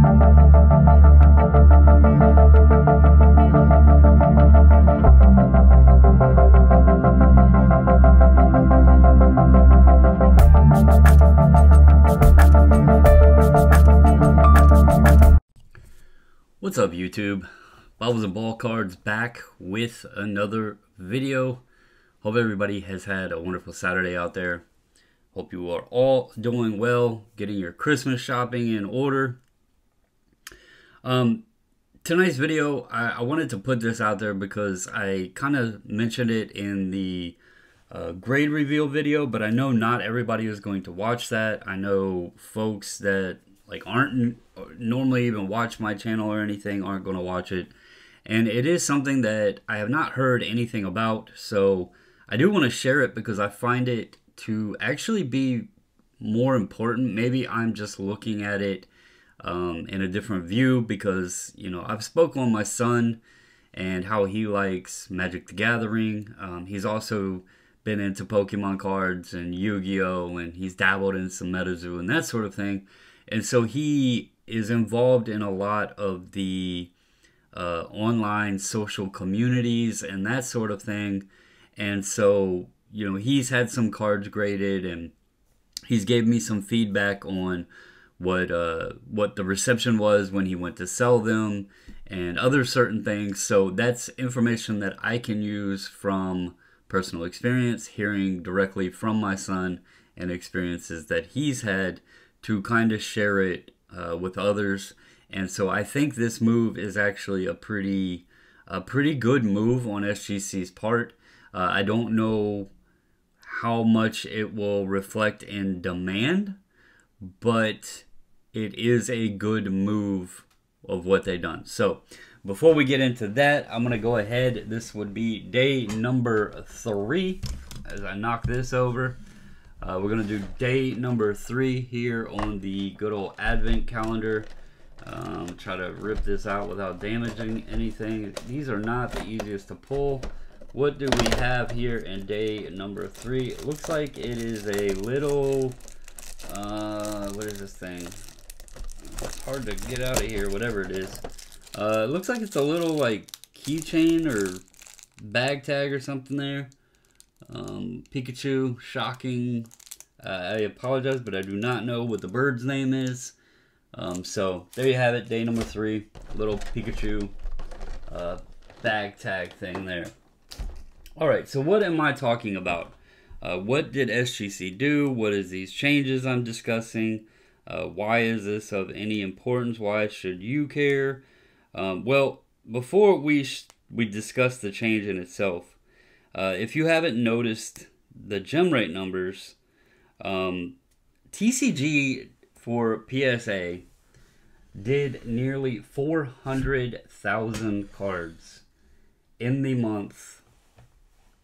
What's up, YouTube? Bobbles and Ball Cards back with another video. Hope everybody has had a wonderful Saturday out there. Hope you are all doing well, getting your Christmas shopping in order. Tonight's video, I wanted to put this out there because I kind of mentioned it in the grade reveal video, but I know not everybody is going to watch that. I know folks that aren't normally even watch my channel or anything aren't going to watch it, and it is something that I have not heard anything about, so I do want to share it because I find it to actually be more important. Maybe I'm just looking at it in a different view because, you know, I've spoken on my son and how he likes Magic the Gathering. He's also been into Pokemon cards and Yu-Gi-Oh, and he's dabbled in some metazoo and that sort of thing. And so he is involved in a lot of the online social communities and that sort of thing. And so, you know, he's had some cards graded, and he's gave me some feedback on what the reception was when he went to sell them and other certain things. So that's information that I can use from personal experience, hearing directly from my son and experiences that he's had, to kind of share it with others. And so I think this move is actually a pretty good move on SGC's part. I don't know how much it will reflect in demand, but it is a good move of what they've done. So before we get into that, I'm gonna go ahead. This would be day number 3 as I knock this over. We're going to do day number 3 here on the good old advent calendar. Try to rip this out without damaging anything. These are not the easiest to pull. What do we have here in day number 3? It looks like it is a little, what is this thing? It's hard to get out of here, whatever it is. It looks like it's a little like keychain or bag tag or something there. Pikachu, shocking. I apologize, but I do not know what the bird's name is. So there you have it, day number 3, little Pikachu bag tag thing there. Alright, so what am I talking about? What did SGC do? What is these changes I'm discussing? Why is this of any importance? Why should you care? Well, before we discuss the change in itself, if you haven't noticed the gem rate numbers, TCG for PSA did nearly 400,000 cards in the month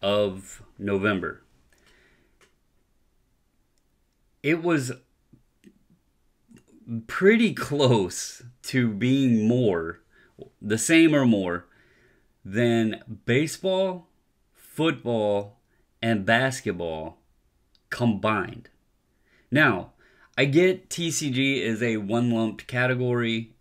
of November. It was pretty close to being more, the same or more, than baseball, football, and basketball combined. Now, I get TCG is a one-lumped category.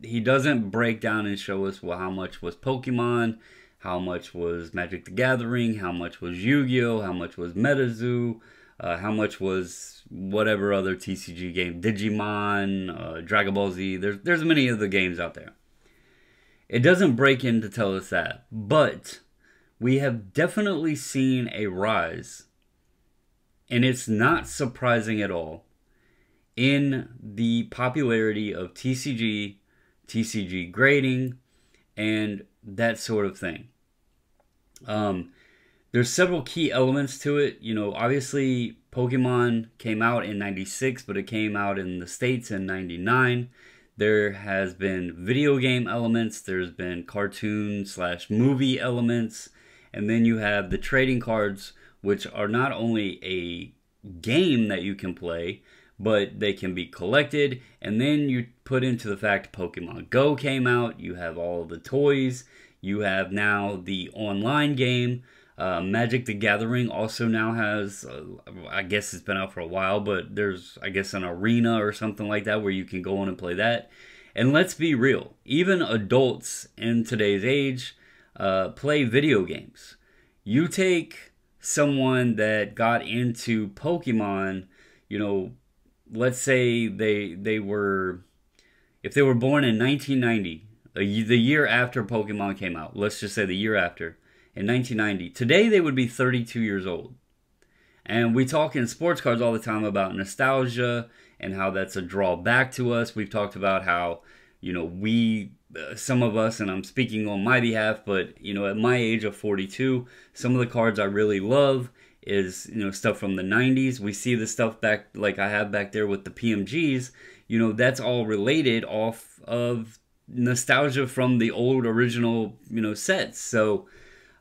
He doesn't break down and show us, well, how much was Pokemon, how much was Magic the Gathering, how much was Yu-Gi-Oh, how much was metazoo, how much was whatever other TCG game, Digimon, Dragon Ball Z. There's many of the games out there. It doesn't break in to tell us that, but we have definitely seen a rise, and it's not surprising at all, in the popularity of TCG, TCG grading, and that sort of thing. There's several key elements to it. You know, obviously Pokemon came out in '96, but it came out in the States in '99. There has been video game elements, there's been cartoon/movie elements, and then you have the trading cards, which are not only a game that you can play, but they can be collected. And then you put into the fact Pokemon Go came out, you have all of the toys, you have now the online game. Magic the Gathering also now has, I guess it's been out for a while, but there's, I guess, an arena or something like that where you can go on and play that. And let's be real, even adults in today's age play video games. You take someone that got into Pokemon, you know, let's say they were, if they were born in 1990, the year after Pokemon came out, let's just say the year after, in 1990, today they would be 32 years old. And we talk in sports cards all the time about nostalgia and how that's a drawback to us. We've talked about how, you know, some of us, and I'm speaking on my behalf, but, you know, at my age of 42, some of the cards I really love is, you know, stuff from the 90s. We see the stuff back, like I have back there with the PMGs, you know, that's all related off of nostalgia from the old original, you know, sets. So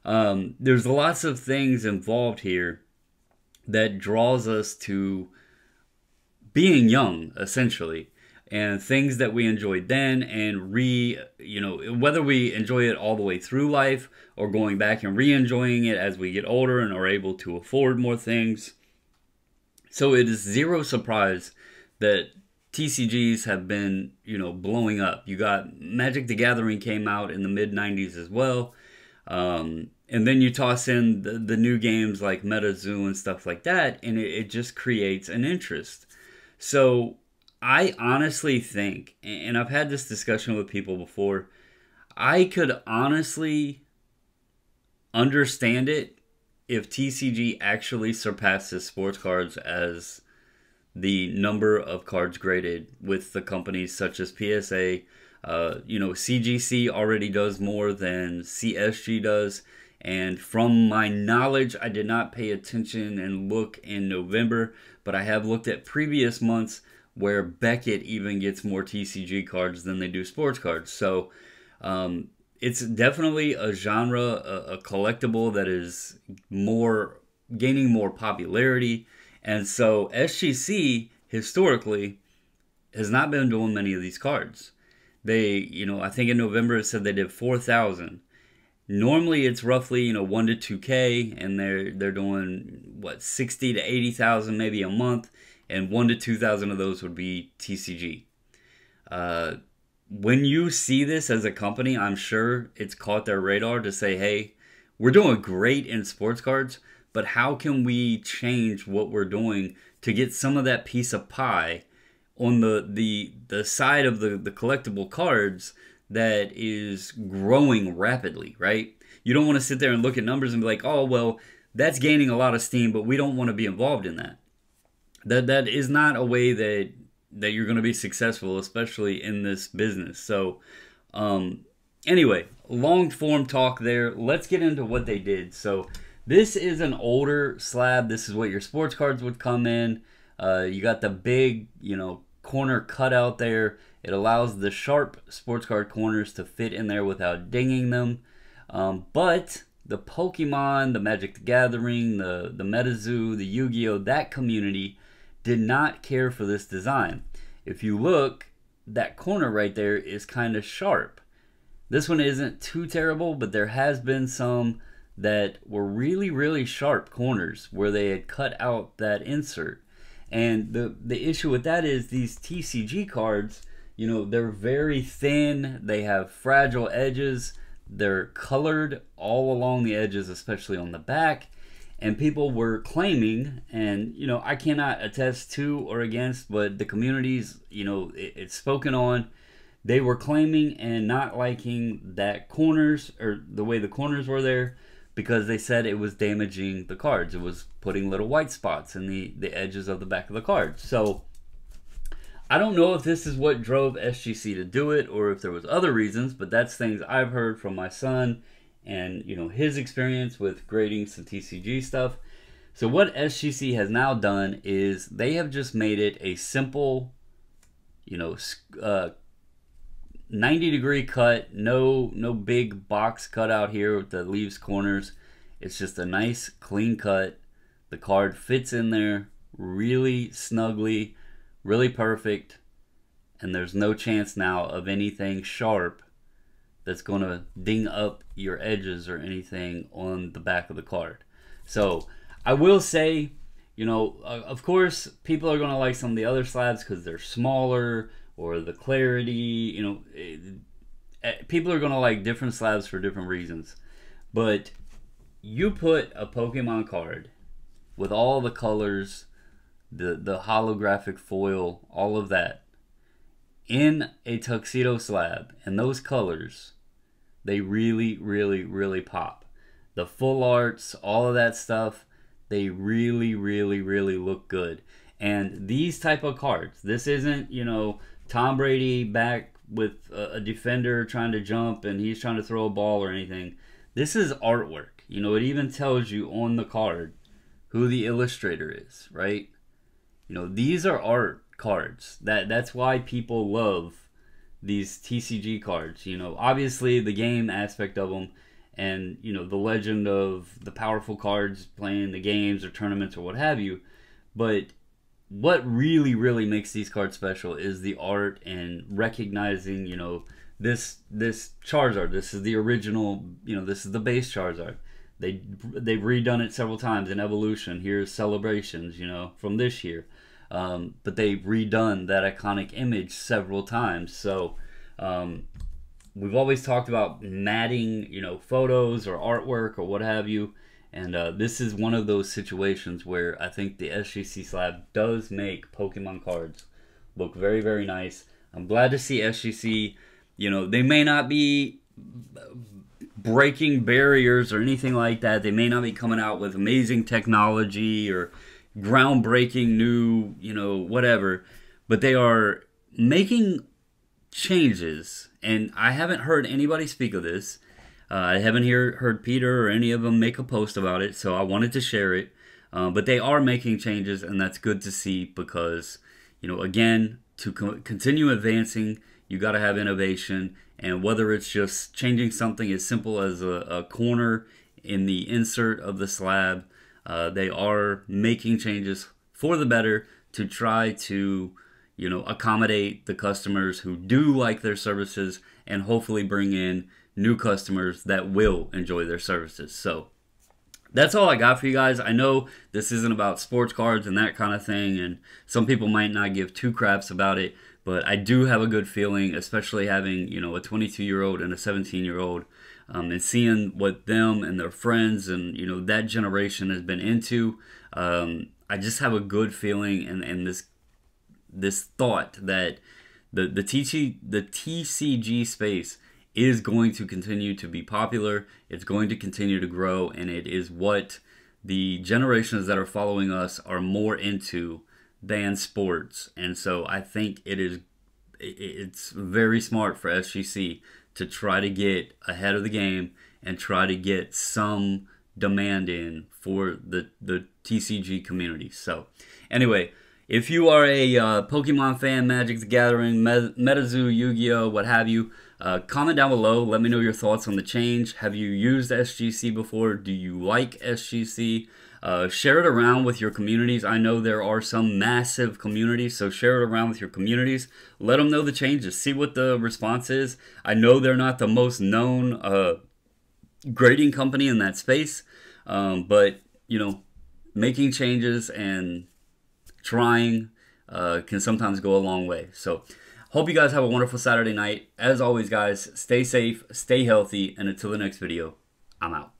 there's lots of things involved here that draws us to being young, essentially, and things that we enjoyed then, and you know, whether we enjoy it all the way through life or going back and re-enjoying it as we get older and are able to afford more things. So it is zero surprise that TCGs have been, you know, blowing up. You got Magic the Gathering came out in the mid-90s as well. And then you toss in the new games like MetaZoo and stuff like that, and it just creates an interest. So I honestly think, and I've had this discussion with people before, I could honestly understand it if TCG actually surpasses sports cards as the number of cards graded with the companies such as PSA. You know, CGC already does more than CSG does. And from my knowledge, I did not pay attention and look in November, but I have looked at previous months where Beckett even gets more TCG cards than they do sports cards. So it's definitely a genre, a collectible that is gaining more popularity. And so SGC historically has not been doing many of these cards. They, you know, I think in November it said they did 4,000. Normally it's roughly, you know, 1 to 2K, and they're doing what, 60 to 80,000 maybe a month, and 1 to 2,000 of those would be TCG. When you see this as a company, I'm sure it's caught their radar to say, hey, we're doing great in sports cards, but how can we change what we're doing to get some of that piece of pie on the side of the collectible cards that is growing rapidly, right? You don't want to sit there and look at numbers and be like, oh, well, that's gaining a lot of steam, but we don't want to be involved in that. That is not a way that you're going to be successful, especially in this business. So, anyway, long form talk there. Let's get into what they did. So, this is an older slab. This is what your sports cards would come in. You got the big, you know, corner cutout there. It allows the sharp sports card corners to fit in there without dinging them. But the Pokemon, the Magic the Gathering, the metazoo, the Yu-Gi-Oh, that community did not care for this design. If you look, that corner right there is kind of sharp. This one isn't too terrible, but there has been some that were really, really sharp corners where they had cut out that insert. And the issue with that is these TCG cards, you know, they're very thin, they have fragile edges, they're colored all along the edges, especially on the back. And people were claiming, and, you know, I cannot attest to or against, but the communities, you know, it's spoken on. They were claiming and not liking that corners, or the way the corners were there, because they said it was damaging the cards. It was putting little white spots in the edges of the back of the cards. So I don't know if this is what drove SGC to do it, or if there was other reasons, but that's things I've heard from my son and, you know, his experience with grading some TCG stuff. So what SGC has now done is they have just made it a simple, you know, 90-degree cut, no big box cut out here that leaves corners. It's just a nice clean cut. The card fits in there really snugly, really perfect, and there's no chance now of anything sharp that's going to ding up your edges or anything on the back of the card. So I will say, you know, of course, people are going to like some of the other slabs because they're smaller or the clarity, you know, people are going to like different slabs for different reasons. But you put a Pokemon card with all the colors, the holographic foil, all of that, in a tuxedo slab, and those colors, they really, really, really pop. The full arts, all of that stuff, they really, really, really look good. And these type of cards, this isn't, you know, Tom Brady back with a defender trying to jump and he's trying to throw a ball or anything. This is artwork. You know, it even tells you on the card who the illustrator is, right? You know, these are art cards. That's why people love these TCG cards. You know, obviously the game aspect of them, and you know, the legend of the powerful cards playing the games or tournaments or what have you. But what really, really makes these cards special is the art and recognizing, you know, this Charizard. This is the original. You know, this is the base Charizard. They've redone it several times in Evolution. Here's Celebrations, you know, from this year. But they've redone that iconic image several times. So we've always talked about matting, you know, photos or artwork or what have you. And this is one of those situations where I think the SGC slab does make Pokemon cards look very, very nice. I'm glad to see SGC, you know, they may not be breaking barriers or anything like that. They may not be coming out with amazing technology or groundbreaking new, you know, whatever, but they are making changes, and I haven't heard anybody speak of this. I haven't heard Peter or any of them make a post about it, so I wanted to share it. But they are making changes, and that's good to see because, you know, again, to continue advancing, you got to have innovation, and whether it's just changing something as simple as a corner in the insert of the slab, they are making changes for the better to try to, you know, accommodate the customers who do like their services and hopefully bring in new customers that will enjoy their services. So that's all I got for you guys. I know this isn't about sports cards and that kind of thing, and some people might not give two craps about it, but I do have a good feeling, especially having, you know, a 22-year-old and a 17-year-old, and seeing what them and their friends and, you know, that generation has been into. I just have a good feeling and this thought that the TCG space is going to continue to be popular. It's going to continue to grow, and it is what the generations that are following us are more into than sports. And so I think it's very smart for SGC to try to get ahead of the game and try to get some demand in for the TCG community. So anyway, if you are a Pokemon fan, Magic the Gathering, metazoo, Yu-Gi-Oh, what have you, comment down below. Let me know your thoughts on the change. Have you used SGC before? Do you like SGC? Share it around with your communities. I know there are some massive communities, so share it around with your communities. Let them know the changes. See what the response is. I know they're not the most known grading company in that space, but, you know, making changes and trying can sometimes go a long way. So hope you guys have a wonderful Saturday night. As always, guys, stay safe, stay healthy, and until the next video, I'm out.